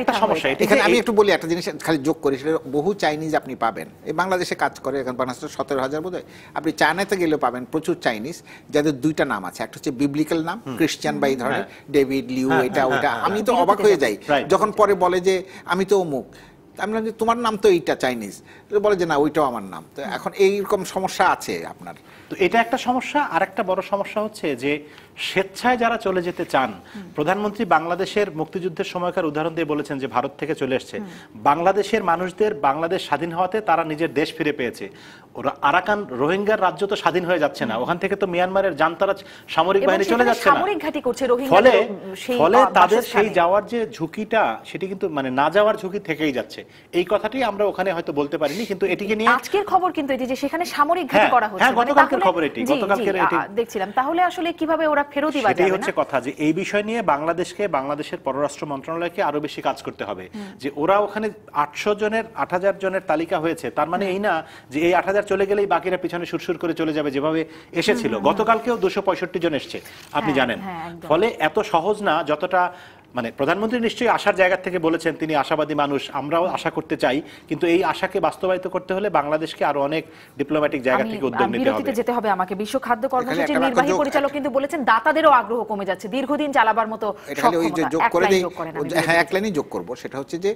একটা সমস্যা। এখানে আমি একটু বলি, একটা জিনিস খালি যোগ করি, সেটা বহু চাইনিজ আপনি পাবেন এই বাংলাদেশে কাজ করে, এখন বাংলাদেশে 17,000 বোধহয়, আপনি চায়নাতে গেলেও পাবেন প্রচুর চাইনিজ যাদের দুইটা নাম আছে, একটা হচ্ছে বিবলিক্যাল নাম ক্রিশ্চিয়ান বা এই ধরনের ডেভিড লিউ এটা ওইটা। আমি তো অবাক হয়ে যাই যখন পরে বলে যে আমি তো অমুক, আমি বললাম যে তোমার নাম তো এইটা চাইনিজ, বলে যে না ওইটাও আমার নাম। তো এখন এইরকম সমস্যা আছে আপনার। তো এটা একটা সমস্যা। আর একটা বড় সমস্যা হচ্ছে যে স্বেচ্ছায় যারা চলে যেতে চান, প্রধানমন্ত্রী বাংলাদেশের মুক্তিযুদ্ধের সময়কার উদাহরণ দিয়ে বলেছেন যে ভারত থেকে চলে এসছে বাংলাদেশের মানুষদের, বাংলাদেশ স্বাধীন হওয়াতে তারা নিজের দেশ ফিরে পেয়েছে। ওরা আরাকান রোহিঙ্গার রাজ্য তো স্বাধীন হয়ে যাচ্ছে না, ওখান থেকে তো মিয়ানমারের জান্তারা সামরিক বাহিনী চলে যাচ্ছে না, ফলে তাদের সেই যাওয়ার যে ঝুঁকিটা সেটি কিন্তু মানে না যাওয়ার ঝুঁকি থেকেই যাচ্ছে। এই কথাটি আমরা ওখানে হয়তো বলতে পারিনি, কিন্তু এটিকে নিয়ে আজকের খবর কিন্তু এটি যে সেখানে সামরিক ঘাঁটি করা হচ্ছে, মানে গতকালকের খবর এটি, গতকালকের এটি দেখছিলাম। তাহলে আসলে কিভাবে ওরা ফেরতই বাজাবে? সেটাই হচ্ছে কথা, যে এই বিষয় নিয়ে বাংলাদেশকে, বাংলাদেশের পররাষ্ট্র মন্ত্রণালয়কে আরো বেশি কাজ করতে হবে। যে ওরা ওখানে 800 জনের 8000 জনের তালিকা হয়েছে, তার মানে এই না যে এই 8000 চলে গেলেই বাকিরা পিছনে সুরসুর করে চলে যাবে যেভাবে এসেছিল। গতকালকেও 265 জন এসছে আপনি জানেন। ফলে এত সহজ না যতটা মানে প্রধানমন্ত্রী নিশ্চয়ই আশার জায়গা থেকে বলেছেন, তিনি আশাবাদী মানুষ, আমরাও আশা করতে চাই, কিন্তু এই আশাকে বাস্তবায়িত করতে হলে বাংলাদেশকে আরো অনেক ডিপ্লোম্যাটিক জায়গা থেকে উদ্যোগ নিতে হবে। যেতে হবে আমাকে। বিশ্ব খাদ্য কর্মসূচির নির্বাহী পরিচালক কিন্তু বলেছেন দাতাদেরও আগ্রহ কমে যাচ্ছে, দীর্ঘদিন চালাবার মতো সক্ষমতা। হ্যাঁ, এক লাইনই যোগ করব, সেটা হচ্ছে যে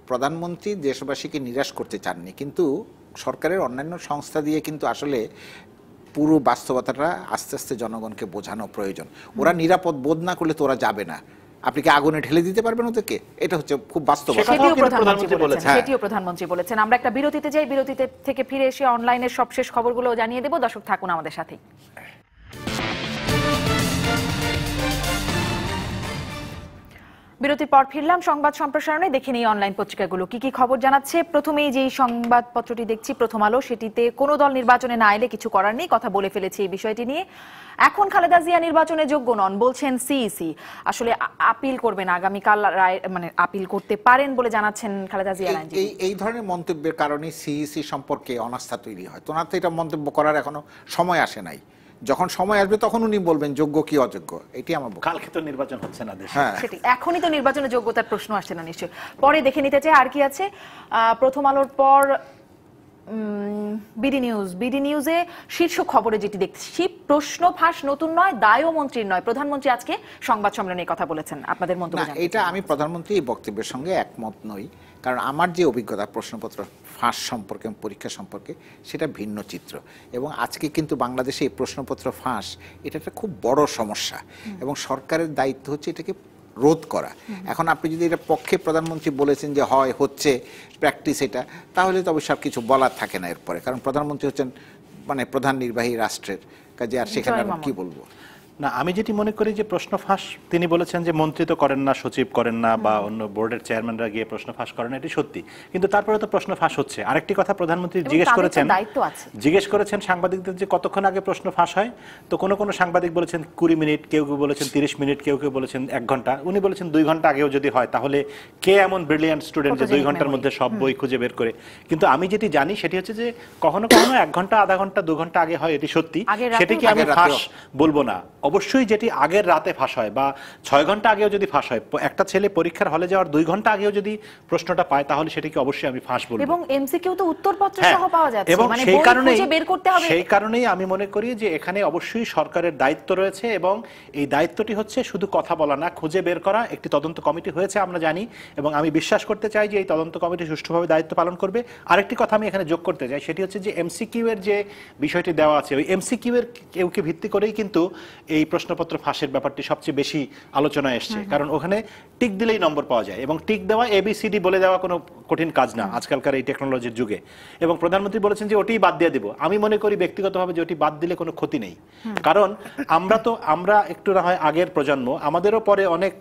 প্রধানমন্ত্রী দেশবাসীকে নিরাশ করতে চাননি, কিন্তু সরকারের অন্যান্য সংস্থা দিয়ে কিন্তু আসলে পুরো বাস্তবতাটা আস্তে আস্তে জনগণকে বোঝানো প্রয়োজন। ওরা নিরাপদ বোধ না করলে তো ওরা যাবে না। আপনি কি আগুনে ঢেলে দিতে পারবেন ওদেরকে? এটা হচ্ছে খুব বাস্তব। সেটিও প্রধানমন্ত্রী বলেছেন। আমরা একটা বিরতিতে যাই, বিরতিতে থেকে ফিরে এসে অনলাইনের সবশেষ খবরগুলো জানিয়ে দেব। দর্শক থাকুন আমাদের সাথে। বিরতির পর ফিরলাম সংবাদ সম্প্রসারণে। দেখে নিই অনলাইন পত্রিকাগুলো কি কি খবর জানাচ্ছে। প্রথমেই যেই সংবাদপত্রটি দেখছি প্রথম আলো, সেটিতে কোনো দল নির্বাচনে না এলে কিছু করার নেই, কথা বলে ফেলেছে এই বিষয়টি নিয়ে। এখন খালেদা জিয়া নির্বাচনে যোগ্য নন বলছেন সিইসি। আসলে আপিল করবেন আগামীকাল, রায় মানে আপিল করতে পারেন বলে জানাচ্ছেন খালেদা জিয়া। এই ধরনের মন্তব্যের কারণে সিইসি সম্পর্কে অনাস্থা তৈরি হয়। তো ওনার তো এটা মন্তব্য করার এখনো সময় আসে নাই, যখন সময় আসবে তখন উনি বলবেন যোগ্য কি অযোগ্য। এটি আমার কালকে তো নির্বাচন হচ্ছে না দেশে, সেটি এখনই তো নির্বাচনের যোগ্যতার প্রশ্ন আসছে না নিশ্চয়। পরে দেখে নিতে চাই আর কি আছে প্রথম আলোর পর। বিডি নিউজে শীর্ষ খবরে যেটি দেখছি, প্রশ্ন ফাঁস নতুন নয়, দায়ও মন্ত্রীর নয়। প্রধানমন্ত্রী আজকে সংবাদ সম্মেলনে কথা বলেছেন, আপনাদের মন্তব্য জানতে চাই। এটা আমি প্রধানমন্ত্রী এই বক্তব্যের সঙ্গে একমত নই, কারণ আমার যে অভিজ্ঞতা প্রশ্নপত্র ফাঁস সম্পর্কে, পরীক্ষা সম্পর্কে, সেটা ভিন্ন চিত্র। এবং আজকে কিন্তু বাংলাদেশে এই প্রশ্নপত্র ফাঁস এটা একটা খুব বড় সমস্যা, এবং সরকারের দায়িত্ব হচ্ছে এটাকে রোধ করা। এখন আপনি যদি এটা পক্ষে প্রধানমন্ত্রী বলেছেন যে হয় হচ্ছে প্র্যাকটিস এটা, তাহলে তো অবশ্যই কিছু বলার থাকে না এরপরে, কারণ প্রধানমন্ত্রী হচ্ছেন মানে প্রধান নির্বাহী রাষ্ট্রের কাজে, আর সেখানে কি বলবো না। আমি যেটি মনে করি যে প্রশ্ন ফাঁস, তিনি বলেছেন যে মন্ত্রী তো করেন না, সচিব করেন না, বা অন্য বোর্ডের চেয়ারম্যানরা গিয়ে প্রশ্ন ফাঁস করেন, এটি সত্যি, কিন্তু তারপরে তো প্রশ্ন ফাঁস হচ্ছে। আরেকটি কথা প্রধানমন্ত্রী জিজ্ঞেস করেছেন সাংবাদিকদের যে কতক্ষণ আগে প্রশ্ন ফাঁস হয়, তো কোনো কোনো সাংবাদিক বলেছেন 20 মিনিট, কেউ কেউ বলেছেন 30 মিনিট, কেউ কেউ বলেছেন 1 ঘন্টা, উনি বলেছেন 2 ঘন্টা আগেও যদি হয়, তাহলে কে এমন ব্রিলিয়ান্ট স্টুডেন্ট যে 2 ঘন্টার মধ্যে সব বই খুঁজে বের করে। কিন্তু আমি যেটি জানি সেটি হচ্ছে যে কখনো কখনো 1 ঘন্টা, আধা ঘন্টা, 2 ঘন্টা আগে হয়, এটি সত্যি, সেটিকে আমি ফাঁস বলবো না। অবশ্যই যেটি আগের রাতে ফাঁস হয় বা 6 ঘন্টা আগেও যদি ফাঁস হয়, একটা ছেলে পরীক্ষার হলে যাওয়ার 2 ঘন্টা আগেও যদি প্রশ্নটা পায়, তাহলে সেটিকে অবশ্যই আমি ফাঁস বলবো। এবং এমসিকিউ তো উত্তরপত্র সহ পাওয়া যাচ্ছে, এবং মানে সেই কারণেই আমি মনে করি যে এখানে অবশ্যই সরকারের দায়িত্ব রয়েছে, এবং এই দায়িত্বটি হচ্ছে শুধু কথা বলা না, খুঁজে বের করা। একটি তদন্ত কমিটি হয়েছে আমরা জানি, এবং আমি বিশ্বাস করতে চাই যে এই তদন্ত কমিটি সুষ্ঠুভাবে দায়িত্ব পালন করবে। আরেকটি কথা আমি এখানে যোগ করতে চাই, সেটি হচ্ছে যে এমসিকিউ এর যে বিষয়টি দেওয়া আছে, ওই এমসিকিউ এর কেউকে ভিত্তি করেই কিন্তু এই প্রশ্নপত্র ফাঁসের ব্যাপারটি সবচেয়ে বেশি আলোচনায় এসছে, কারণ ওখানে টিক দিলেই নম্বর পাওয়া যায়, এবং টিক দেওয়া ABCD বলে দেওয়া কোনো কঠিন কাজ না আজকালকার এই টেকনোলজির যুগে। এবং প্রধানমন্ত্রী বলেছেন যে ওটি বাদ দিয়ে দিব। আমি মনে করি ব্যক্তিগতভাবে যে ওটি বাদ দিলে কোনো ক্ষতি নেই, কারণ আমরা একটু না হয় আগের প্রজন্ম, আমাদেরও পরে অনেক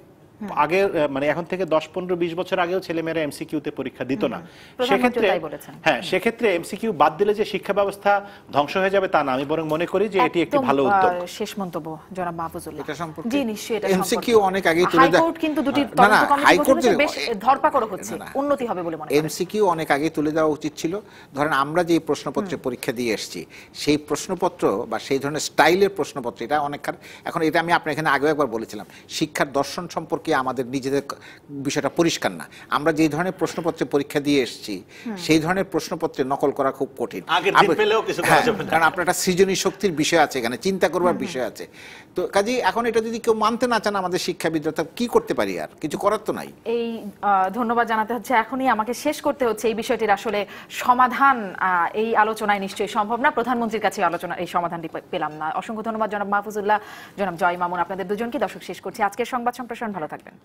আগে মানে এখন থেকে 10-15-20 বছর আগেও ছেলেমেয়েরা এমসিকিউতে পরীক্ষা দিত না। প্রধানমন্ত্রী সেক্ষেত্রে তাই বলেছেন। হ্যাঁ, সেক্ষেত্রে এমসিকিউ বাদ দিলে যে শিক্ষা ব্যবস্থা ধ্বংস হয়ে যাবে তা না, আমি বরং মনে করি যে এটি একটি একদম, ভালো উদ্যোগ। শেষ মন্তব্য জনাব মাহফুজুল্লাহ। এটা সম্পর্কে জি নিশ্চয়ই, এটা এমসিকিউ সম্পর্কে। অনেক আগেই তুলে দেওয়া, হাইকোর্ট কিন্তু দুটি না, তদন্ত না, কমিটি হাইকোর্ট গঠন যে- বেশ ধরপাকড় হচ্ছে, না, না। উন্নতি হবে বলে মনে করেন? এমসিকিউ অনেক আগে তুলে দেওয়া উচিত ছিল। ধরেন আমরা যে প্রশ্নপত্রে পরীক্ষা দিয়ে এসেছি, সেই প্রশ্নপত্র বা সেই ধরনের স্টাইলের প্রশ্নপত্র, এটা অনেক এখন এটা আমি আপনার এখানে আগেও একবার বলেছিলাম, শিক্ষার দর্শন সম্পর্কে আমাদের নিজেদের বিষয়টা পরিষ্কার না। আমরা যে ধরনের প্রশ্নপত্রে পরীক্ষা দিয়ে এসেছি সেই ধরনের প্রশ্নপত্রে নকল করা খুব কঠিন। আগের দিন পেলেও কিছু করা যাবে না। কারণ আপনার একটা সৃজনী শক্তির বিষয় আছে, এখানে চিন্তা করবার বিষয় আছে। তো কাজেই এখন এটা যদি কেউ মানতে না চান আমাদের শিক্ষাবিদরা, তা কি করতে পারি? আর কিছু করার তো নাই। এই ধন্যবাদ জানাতে হচ্ছে, এখনই আমাকে শেষ করতে হচ্ছে। এই বিষয়টির আসলে সমাধান এই আলোচনায় নিশ্চয়ই সম্ভব না, প্রধানমন্ত্রীর কাছে আলোচনা এই সমাধানটি পেলাম না। অসংখ্য ধন্যবাদ জনাব মাহফুজুল্লাহ, জনাব জয় মামুন, আপনাদের দুজনকে। দর্শক, শেষ করছি আজকের সংবাদ সম্প্রসারণ। ভালো থাকবেন।